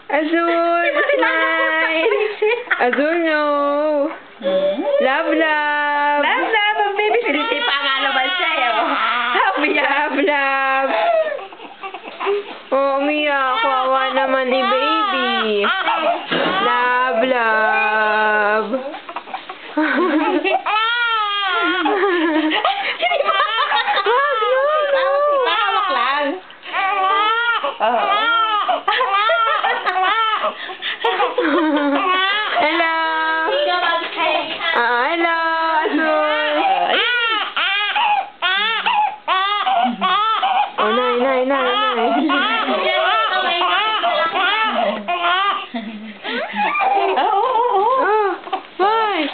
Azul, smile. Azul, no. Love, love. Love, love. Ang baby, siliti pa nga naman siya, eh. Happy, Love, love. Oh, umiyak. Kawawa naman ni baby. Love, love. Hawak lang. Hello. Hello, Azul. Oh, nay. Oh, bye.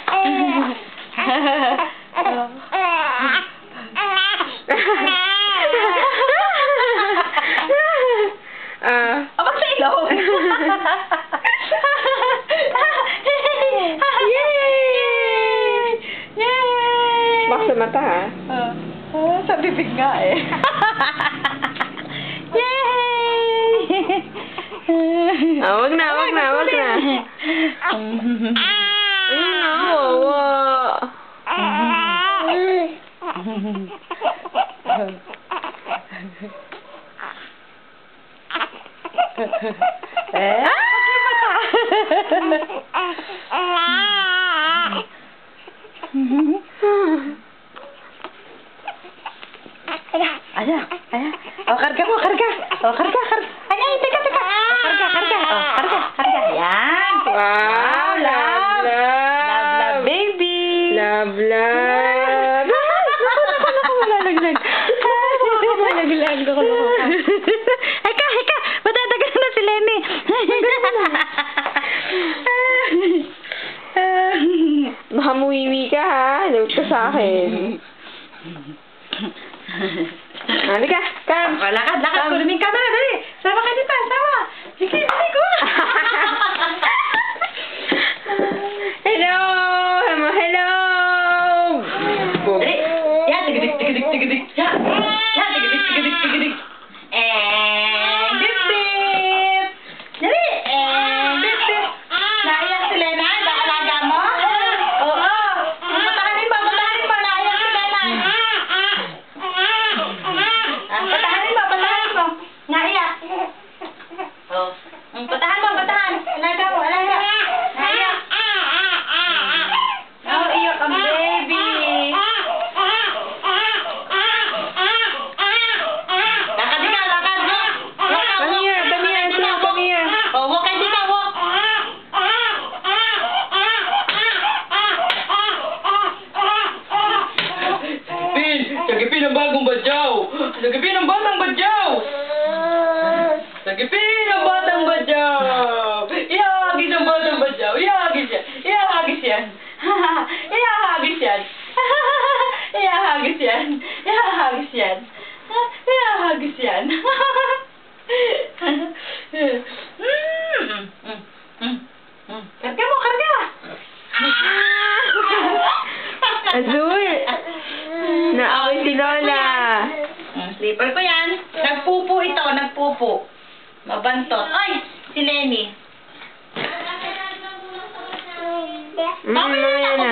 Abang sa ilaw. Yay! Bak sa mata, ha? Sa bibig nga, eh. Yay! Wag na. Ayun na, wawa. Ayan. Oh, karga mo. Karga. Ay, teka. Karga. Karga. Yan. Wow, love, Love, baby. Love, love. Malaglag. Heka. Matatagal na si Lenny. Mahamuiwi ka, ha? Lewat ka sa akin. Halika, come. Lakad. Kuluming ka na. Dali. Sama ka dito. Sama. Sige, ko. Hello. Dali. Yan. Tigidik. Yan. Tigidik. Bip. Dali. Bip. Naiyak si Lena. Alaga mo? Oo. Patahanin mo. Naiyak si Lena. Patahanin mo. Naiyak. Oh. Patahan mo. Alaga mo. Naiyak. Oh, iyak ang baby. Lakad mo. Come here. Oh, walk kayo dito, walk. Sagipin ang bagong badyaw! Sagipin ang batang badyaw! Ihagis ang batang badyaw! Ihagis yan! Karga! Azul. Naaway si Lola. Slipper ko yan. Nagpupo. Mabantot. Ay, si Lenny. Mamaya na.